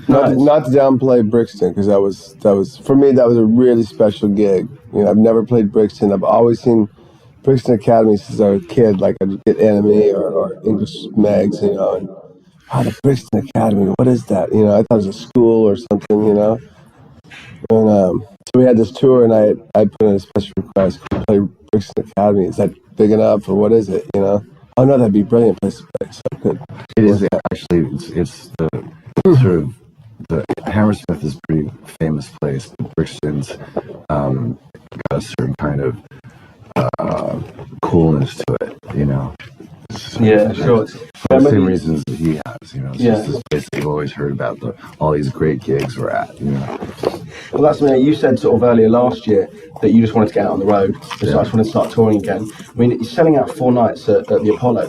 Not to downplay Brixton, because that was for me, that was a really special gig. You know, I've never played Brixton. I've always seen Brixton Academy since I was a kid. Like, I'd get Enemy or English Megs, you know, and the Brixton Academy, what is that? You know, I thought it was a school or something, you know. And so we had this tour, and I put in a special request to play Brixton Academy. Is that big enough, or what is it? You know? Oh no, that'd be a brilliant place to play. So good. It is actually. It's the sort of the Hammersmith is a pretty famous place, but Brixton's got a certain kind of coolness to it, you know. Yeah, sure. For the same reasons that he has, you know. It's just this place that you've always heard about, all these great gigs we're at, you know. Well, that's something you said sort of earlier last year, that you just wanted to get out on the road. So I just wanted to start touring again. I mean, you're selling out 4 nights at the Apollo.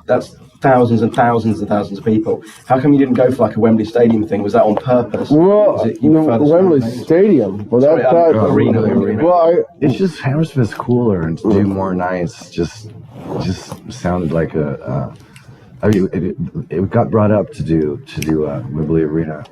That's thousands and thousands and thousands of people. How come you didn't go for like a Wembley Stadium thing? Was that on purpose? Well, Wembley Stadium. Well, arena. Well, it's just Hammersmith's cooler, and to do more nights just sounded like I mean, it got brought up to do Wembley Arena.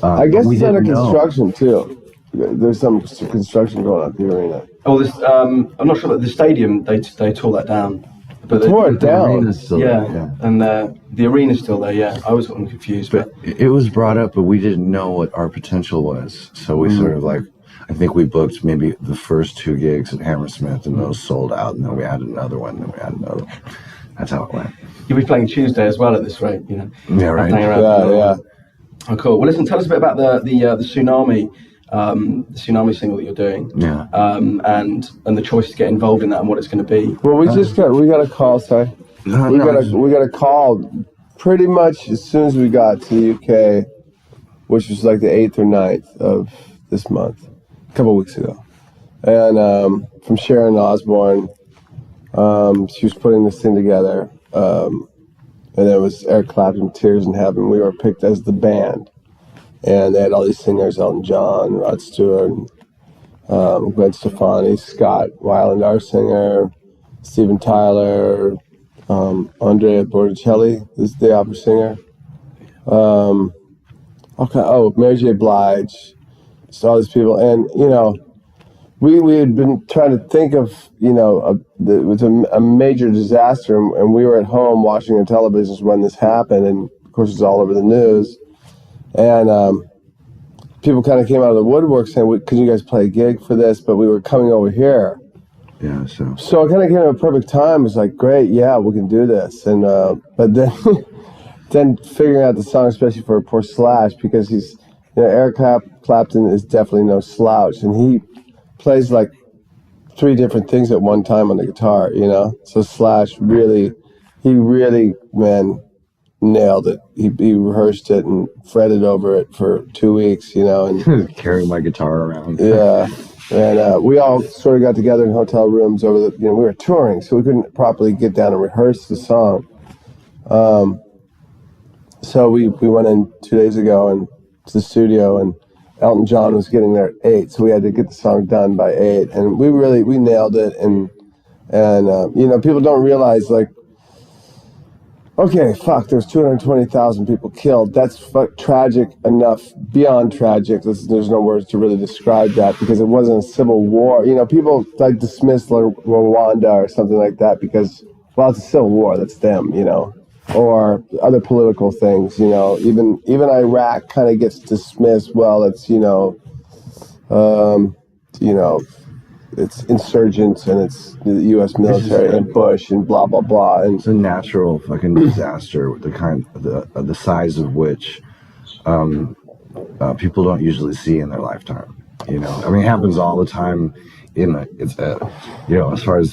I guess it's under construction too. There's some construction going on at the arena. Oh, this I'm not sure, but the stadium they tore that down. But tore it down. Still there, and the arena's still there. Yeah, I was getting confused, but it was brought up, but we didn't know what our potential was. So we sort of like, I think we booked maybe the first 2 gigs at Hammersmith, and those sold out, and then we had another one, and then we had another one. That's how it went. You'll be playing Tuesday as well at this rate, you know. Yeah, right. Yeah. Oh, cool. Well, listen, tell us a bit about the Tsunami. The Tsunami single that you're doing, and the choice to get involved in that and what it's going to be. Well, we got a call. Sorry, we got a call pretty much as soon as we got to the UK, which was like the 8th or 9th of this month, a couple of weeks ago, and from Sharon Osbourne. She was putting this thing together, and it was Eric Clapton, Tears in Heaven. We were picked as the band. And they had all these singers: Elton John, Rod Stewart, Gwen Stefani, Scott Weiland, our singer, Steven Tyler, Andrea Botticelli is the opera singer. Mary J. Blige, just all these people. And, you know, we had been trying to think of, you know, it was a major disaster, and we were at home watching the television when this happened, and of course it's all over the news. And people kind of came out of the woodwork saying, could you guys play a gig for this? But we were coming over here. Yeah, so it kind of came at a perfect time. It was like, great, yeah, we can do this. And but then then figuring out the song, especially for poor Slash, because he's, you know, Eric Clapton is definitely no slouch, and he plays like 3 different things at one time on the guitar, you know? So Slash really, man, nailed it. He rehearsed it and fretted over it for 2 weeks, you know, and carrying my guitar around. Yeah, and we all sort of got together in hotel rooms over the, you know, we were touring, so we couldn't properly get down and rehearse the song. So we went in 2 days ago and to the studio, and Elton John was getting there at 8, so we had to get the song done by 8, and we nailed it. And you know, people don't realize, like, okay, there's 220,000 people killed. That's tragic enough, beyond tragic. There's no words to really describe that, because it wasn't a civil war. You know, people like dismiss Rwanda or something like that because, well, it's a civil war. That's them, you know, or other political things. You know, even Iraq kind of gets dismissed. Well, it's it's insurgents, and it's the U.S. military and Bush and blah blah blah. And it's a natural fucking disaster, the size of which people don't usually see in their lifetime. You know, I mean, it happens all the time. You know, as far as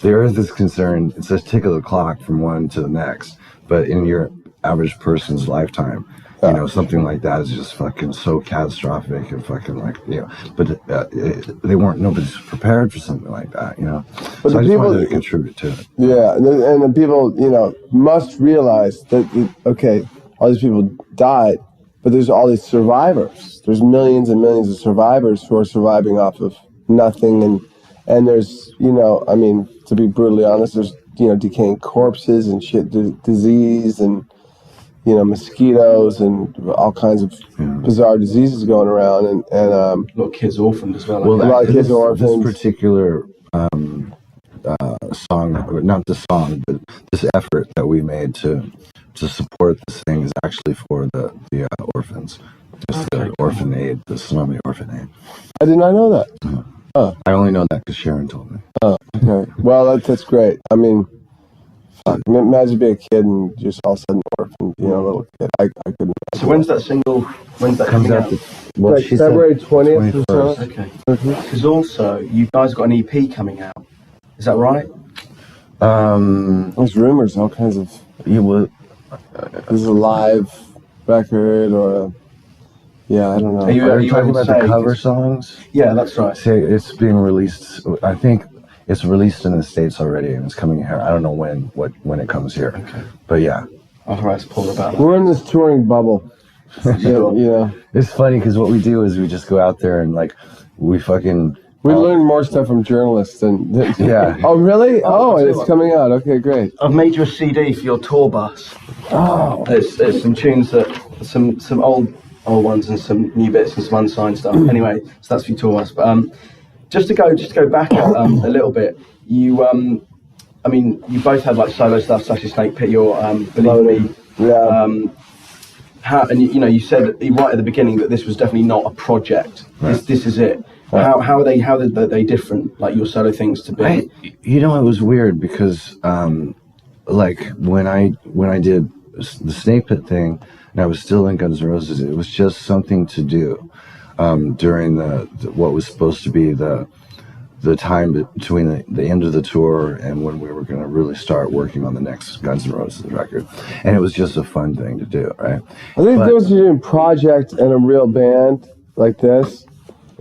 the Earth is concerned, it's a tick of the clock from one to the next. But in your average person's lifetime, you know, something like that is just fucking so catastrophic and fucking, like, you know, but nobody's prepared for something like that, you know. But so I just wanted to contribute to it. Yeah, and the people, you know, must realize that, okay, all these people died, but there's all these survivors. There's millions and millions of survivors who are surviving off of nothing, and there's, you know, I mean, to be brutally honest, there's, you know, decaying corpses and shit, disease, and mosquitoes and all kinds of bizarre diseases going around, and a lot of kids orphaned as well. Well, a lot of kids are orphaned. This particular song, not the song, but this effort that we made to support this thing is actually for the orphans. Just the orphan aid, the Somali orphan aid. I did not know that. I only know that because Sharon told me. Oh, okay. Well, that's great. I mean, imagine being a kid and just all of a sudden orphan, a little kid. I couldn't. So when's that single? When's that Comes coming out? out? Well, Like she February said 20th or so. Okay. Because also, you guys got an EP coming out. Is that right? There's rumors, all kinds of. You will. This is a live record or I don't know. Are you talking able to about the say- cover songs? Yeah, that's right. Say it's being released. I think it's released in the States already, and it's coming here. I don't know when it comes here. Okay. But yeah. I'll harass Paul about that. We're in this touring bubble. Sure. It's funny because what we do is we just go out there and we fucking. We learn more stuff from journalists than. Yeah. Oh really? Oh, And it's coming out. Okay, great. I've made you a CD for your tour bus. Oh. There's some tunes that some old ones and some new bits and some unsigned stuff. Anyway, so that's for your tour bus. But just to go back a little bit, you I mean, you both had like solo stuff such as Snake Pit. Your Believe Me. Yeah. How, and you said right at the beginning that this was definitely not a project. Right. This is it. How are they different? Like your solo things to be. It was weird because like when I did the Snake Pit thing and I was still in Guns N' Roses, it was just something to do during the what was supposed to be the time between the end of the tour and when we were going to really start working on the next Guns N' Roses record. And it was just a fun thing to do, right? I think the difference between a project and a real band like this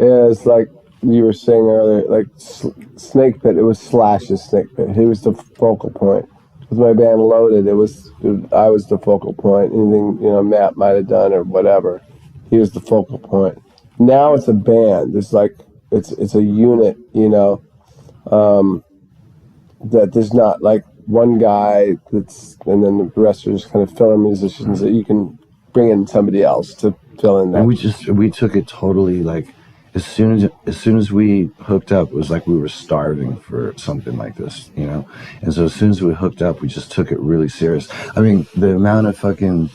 is like you were saying earlier, like Snake Pit, it was Slash's Snake Pit. He was the focal point. With my band Loaded, I was the focal point. Anything, Matt might have done or whatever, he was the focal point. Now it's a band. It's like, it's a unit, that there's not like one guy and then the rest are just kind of filler musicians that you can bring in somebody else to fill in that. And we took it totally like, as soon as we hooked up, it was like we were starving for something like this, And so as soon as we hooked up, we just took it really serious. I mean, the amount of fucking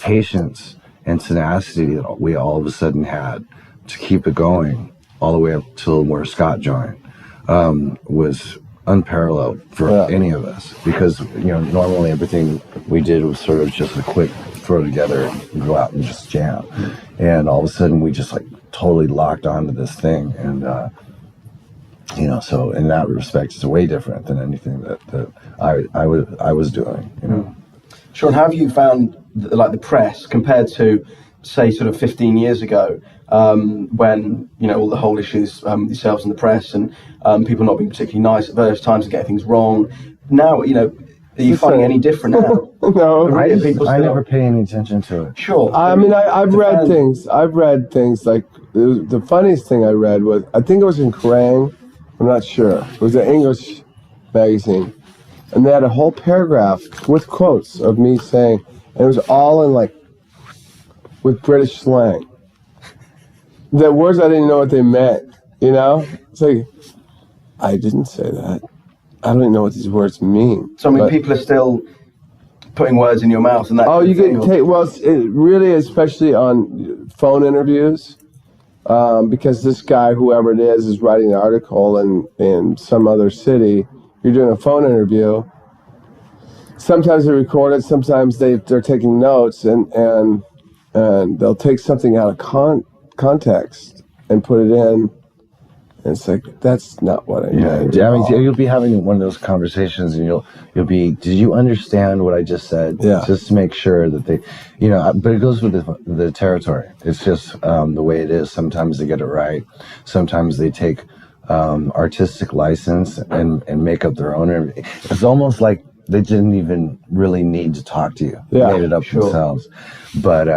patience and tenacity that we all of a sudden had to keep it going all the way up till where Scott joined was unparalleled for any of us, because normally everything we did was sort of just a quick throw together and go out and just jam, and all of a sudden we just like totally locked onto this thing, and so in that respect it's way different than anything that I was doing. Sean, how have you found the press compared to say sort of 15 years ago, when all the whole issues, yourselves and the press, and people not being particularly nice at various times and getting things wrong? Now, are you finding any different now? No, I never pay any attention to it. Sure. I mean, I've read things. I've read things like the funniest thing I read was, I think it was in Kerrang. I'm not sure. It was an English magazine, and they had a whole paragraph with quotes of me saying, and it was all in with British slang. The words I didn't know what they meant. It's like, I didn't say that. I don't even know what these words mean. So I mean, people are still putting words in your mouth and that. Oh, you get really, especially on phone interviews, because this guy, whoever it is writing an article in some other city. You're doing a phone interview. Sometimes they record it. Sometimes they're taking notes, and they'll take something out of context and put it in. And it's like, that's not what I meant. Yeah, I mean, you'll be having one of those conversations, and you'll be, did you understand what I just said? Yeah. Just to make sure that they, but it goes with the territory. It's just the way it is. Sometimes they get it right. Sometimes they take artistic license and make up their own. It's almost like they didn't even really need to talk to you. They made it up themselves. But,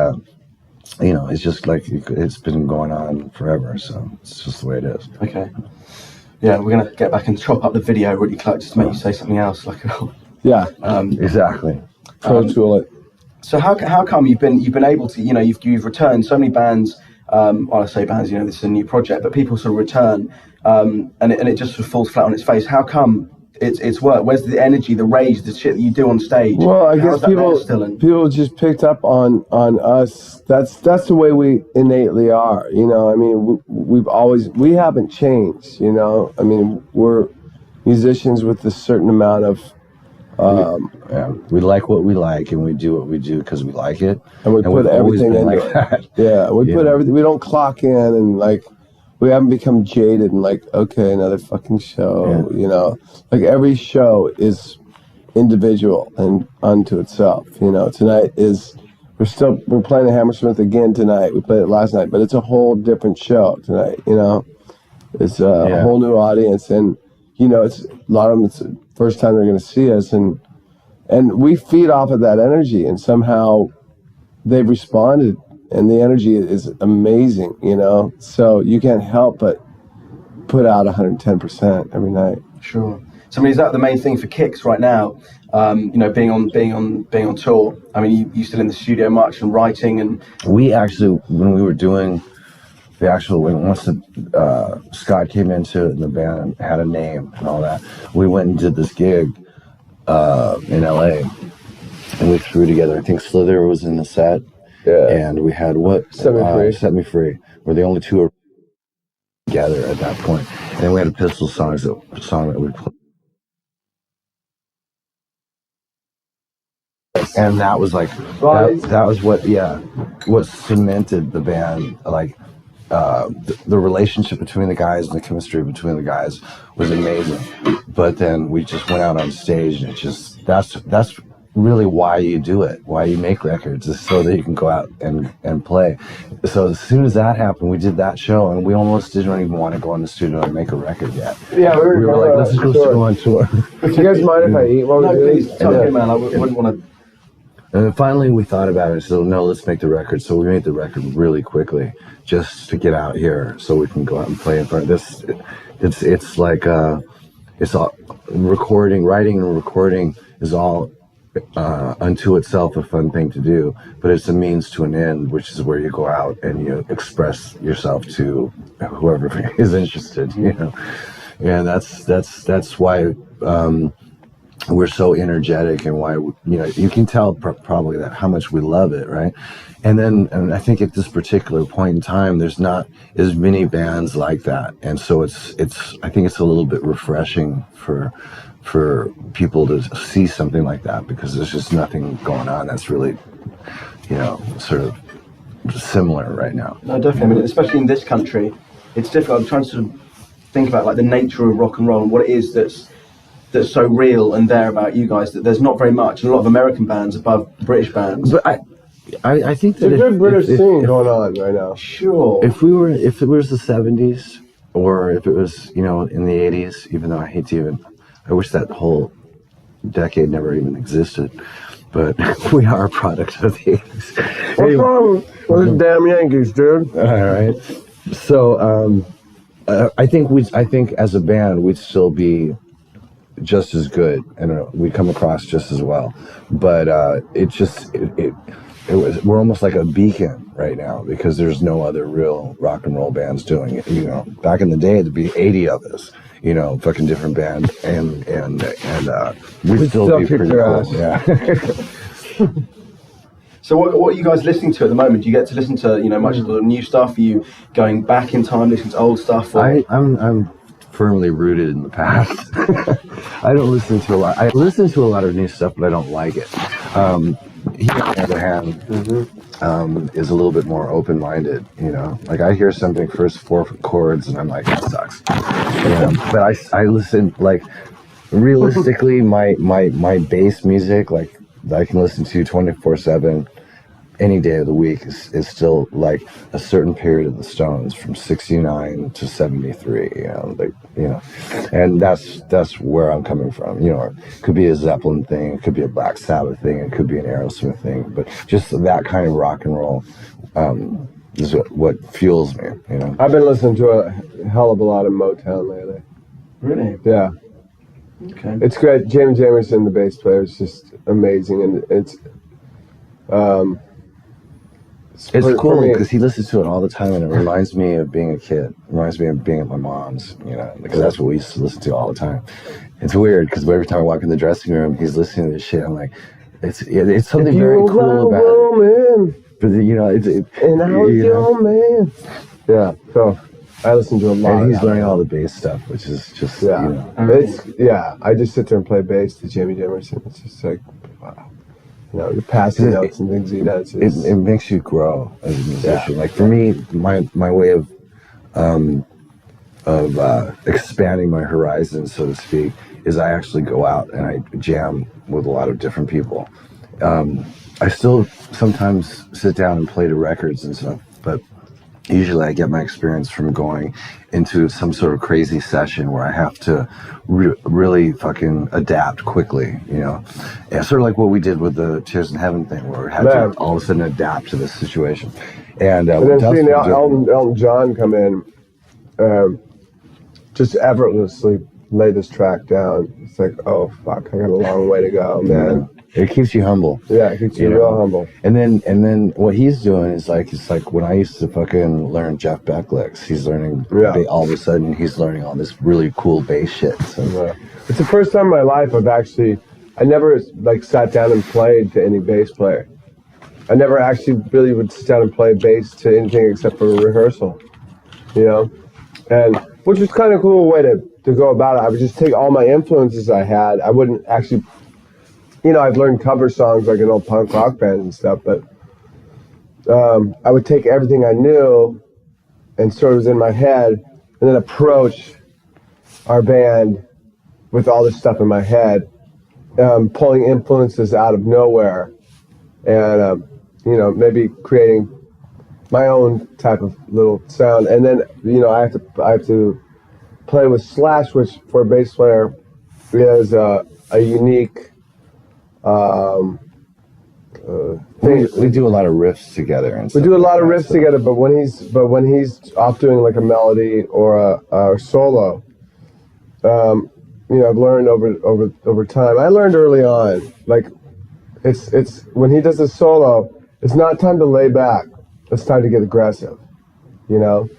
it's just like it's been going on forever, so it's just the way it is. Okay. Yeah, we're gonna get back and chop up the video really close to make you say something else, Yeah. Exactly. Pro tool it. So how come you've been able to, you've returned so many bands, I say bands, this is a new project, but people sort of return, and it just sort of falls flat on its face. How come it's work? Where's the energy, the rage, the shit that you do on stage? Well, I guess people just picked up on us. That's the way we innately are. I mean, we haven't changed. I mean, we're musicians with a certain amount of. We like what we like, and we do what we do because we like it, and we put everything into like it. That. Yeah, we put everything. We don't clock in and we haven't become jaded and okay, another fucking show. Yeah. Like every show is individual and unto itself. Tonight we're playing the Hammersmith again tonight. We played it last night, but it's a whole different show tonight. It's a whole new audience, and it's a lot of them. It's the first time they're going to see us, and we feed off of that energy, and somehow they've responded, and the energy is amazing. So you can't help but put out 110% every night. Sure. So I mean, is that the main thing for Kicks right now? Being on tour. I mean, you still in the studio much and writing, and we actually, when we were doing once Scott came into it and the band and had a name and all that, we went and did this gig in LA, and we threw together, I think Slither was in the set, and we had Set Me Free. We're the only two together at that point, and then we had a Pistol song that we played, and that was that was what cemented the band, the relationship between the guys and the chemistry between the guys was amazing. But then we just went out on stage, and that's really why you do it, why you make records, is so that you can go out and play. So as soon as that happened, we did that show, and we almost didn't even want to go in the studio and make a record yet. Yeah, we were like, let's just go on tour. Do you guys mind if I eat while we're doing this? Okay, man, I wouldn't want to. And then finally we thought about it and said, no, let's make the record. So we made the record really quickly just to get out here so we can go out and play in front of this. It's like, it's all writing and recording is all unto itself a fun thing to do, but it's a means to an end, which is where you go out and you express yourself to whoever is interested, And that's why, we're so energetic, and why you can tell probably that how much we love it, right? And I think at this particular point in time, there's not as many bands like that, and so I think it's a little bit refreshing for people to see something like that, because there's just nothing going on that's really sort of similar right now. No, definitely. I mean, especially in this country, it's difficult. I'm trying to sort of think about the nature of rock and roll and what it is that's so real and there about you guys, that there's not very much, and a lot of American bands above British bands. But I think that there's a good British scene going on right now. Sure. If it was the 70s, or if it was in the 80s, even though I wish that whole decade never even existed, but we are a product of the 80s. What's wrong with the damn Yankees, dude? All right. So I think as a band we'd still be just as good, and we come across just as well, but we're almost like a beacon right now, because there's no other real rock and roll bands doing it. Back in the day there'd be 80 of us, fucking different bands, and we'd still be pretty cool. Yeah. So what are you guys listening to at the moment? Do you get to listen to much of the new stuff? Are you going back in time, listening to old stuff? Or? I'm firmly rooted in the past. I don't listen to a lot. I listen to a lot of new stuff, but I don't like it. He, on the other hand, is a little bit more open-minded. Like I hear something first 4 chords, and I'm like, that sucks. But I listen, like, realistically, my bass music, like, that I can listen to 24/7. Any day of the week is still like a certain period of the Stones, from 69 to 73, and that's where I'm coming from. It could be a Zeppelin thing, it could be a Black Sabbath thing, it could be an Aerosmith thing, but just that kind of rock and roll is what fuels me. I've been listening to a hell of a lot of Motown lately. Really? Yeah. Okay. It's great. James Jamerson, the bass player, is just amazing, and It's cool because he listens to it all the time, and it reminds me of being a kid. It reminds me of being at my mom's, because that's what we used to listen to all the time. It's weird because every time I walk in the dressing room, he's listening to this shit. I'm like, it's something very cool about it. But and I was your man. Yeah, so I listen to a lot. And he's learning all the bass stuff, which is just I just sit there and play bass to Jamie Jimerson. It's just like, wow. The passing notes and things he does. It makes you grow as a musician. Like for me, my way of expanding my horizons, so to speak, is I actually go out and I jam with a lot of different people. I still sometimes sit down and play to records and stuff, but usually I get my experience from going into some sort of crazy session where I have to really fucking adapt quickly, Yeah, sort of like what we did with the Tears in Heaven thing, where we had to all of a sudden adapt to this situation. And then seeing Elton John come in, just effortlessly lay this track down. It's like, oh fuck, I got a long way to go, man. It keeps you humble. Yeah, it keeps you real humble. And then what he's doing is it's like when I used to fucking learn Jeff Beck licks, he's learning, all of a sudden he's learning all this really cool bass shit. So. It's the first time in my life I never sat down and played to any bass player. I never actually really would sit down and play bass to anything except for a rehearsal, and which was kind of a cool way to go about it. I would just take all my influences I had. I wouldn't actually, I've learned cover songs like in old punk rock bands and stuff, but I would take everything I knew and sort of was in my head and then approach our band with all this stuff in my head, pulling influences out of nowhere and, maybe creating my own type of little sound. And then, I have to play with Slash, which for a bass player is a unique thing. We do a lot of riffs together, and we do a lot of riffs together. But when he's off doing like a melody or a solo, I've learned over time. I learned early on, it's when he does a solo, it's not time to lay back. It's time to get aggressive, and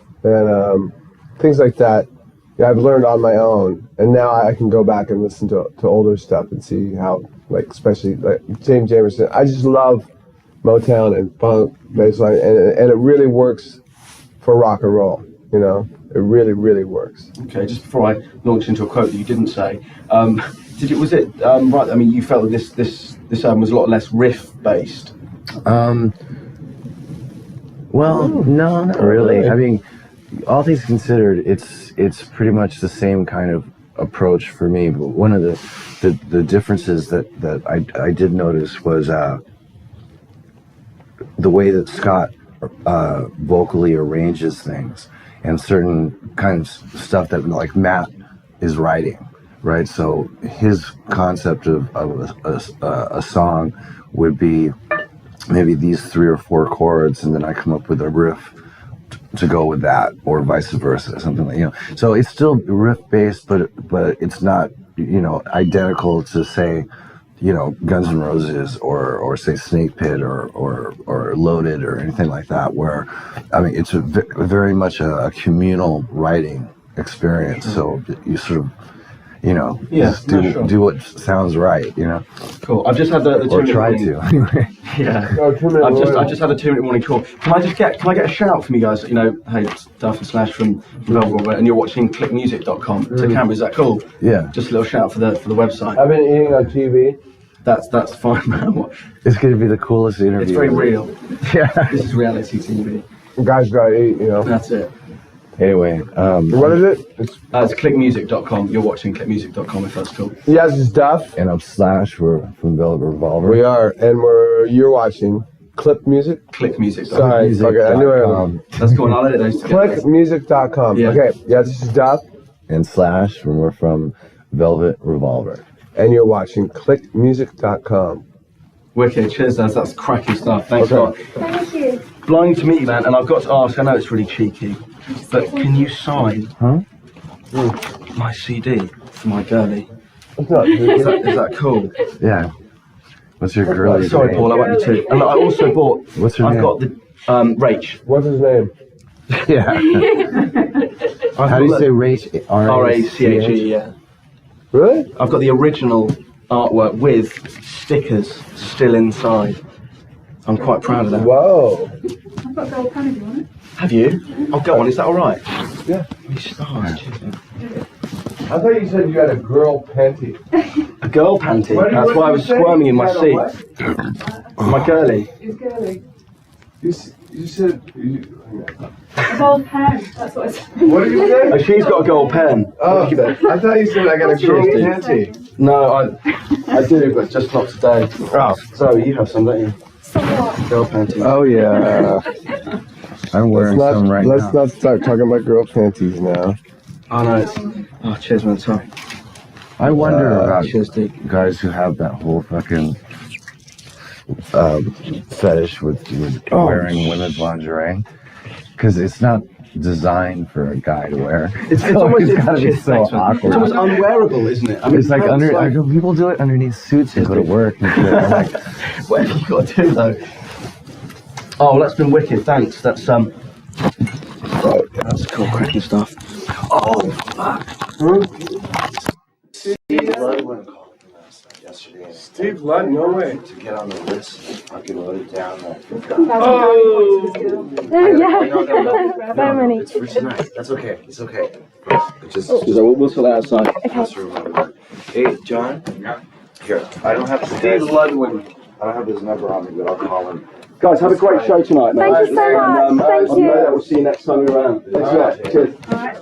things like that. I've learned on my own, and now I can go back and listen to older stuff and see how, especially James Jamerson. I just love Motown and funk bassline, and it really works for rock and roll. It really, really works. Okay, just before I launch into a quote that you didn't say, was it right? I mean, you felt that this album was a lot less riff based. Well, no, not really. I mean, all things considered, it's pretty much the same kind of approach for me. But one of the differences that I did notice was the way that Scott vocally arranges things and certain kinds of stuff that Matt is writing, right? So his concept of a song would be maybe these 3 or 4 chords, and then I come up with a riff to go with that, or vice versa, something like So it's still riff based, but it's not identical to say Guns N' Roses or say Snake Pit or Loaded or anything like that. Where it's very much a communal writing experience. So you sort of do what sounds right, Cool. I've just had the 2 or try to anyway. Yeah. I've just had a 2-minute warning call. Can I get a shout from you guys? Hey, it's Duff and Slash from Revolver, and you're watching clickmusic.com to camera. Is that cool? Yeah. Just a little shout for the website. I've been eating on TV. That's fine, man. It's going to be the coolest interview. It's very real. Yeah. This is reality TV. Guys gotta eat, That's it. Anyway, what is it? It's clickmusic.com. You're watching clickmusic.com if that's cool. Yes, it's Duff. And I'm Slash. We're from Velvet Revolver. We are, and you're watching Clip Music? Clickmusic. Sorry, okay, I knew it. That's cool. I'll edit those together. Clickmusic.com. Yeah. Okay, yeah, this is Duff. And Slash, and we're from Velvet Revolver. And you're watching clickmusic.com. Wicked. Cheers, lads. That's cracking stuff. Thanks a lot. Thank you. Blind to meet you, man. And I've got to ask, I know it's really cheeky, but can you sign my CD for my girlie? It's not, Is that cool? Yeah. What's your girl? Sorry, Paul, I went too. And I also bought. What's her I've name? got the Rach. What's his name? Yeah. How do you say Rach? R-A-C-H-E. Yeah. Really? I've got the original artwork with stickers still inside. I'm quite proud of that. Whoa. I've got a gold pen if you want it. Have you? Oh, go on. Is that all right? Yeah. You start. I thought you said you had a girl panty. A girl panty. What That's did why I you was say? squirming in my You had a seat. what? My girly. It's girly. You said. A gold pen. That's what I said. What did you say? Oh, she's got a gold pen. Oh, I thought you said I got a girl Cheers, panty. No, I do, but just not today. Oh. So you have some, don't you? So what? Girl panties. Oh yeah. I'm wearing some right let's now. not start talking about girl panties now. Oh no, it's. Oh, cheers, man. Sorry. I wonder about Cheers, Dick. guys who have that whole fucking fetish with Oh. wearing women's lingerie, because it's not designed for a guy to wear. It's almost gotta be cheers, so thanks, man. awkward. It's almost unwearable, isn't it? I mean, It's like people do it underneath suits and go to work. And shit. I'm like, What have you got to do though? Oh, well, that's been wicked. Thanks. That's That's cool, cracking stuff. Oh, fuck. Steve Ludwig called me last night yesterday. Steve Lunt, no way. To get on the list and fucking load it down there. Oh! Yeah. So many. It's for tonight. That's okay. It's okay. It's just We'll sort that outside. let's remember. Hey, John. Yeah. Here, I don't have Steve Ludwig. I don't have his number on me, but I'll call him. Guys, have a great show tonight, man. Thank you so much. Thank you. We'll see you next time you're around. Thanks a lot. Cheers. All right.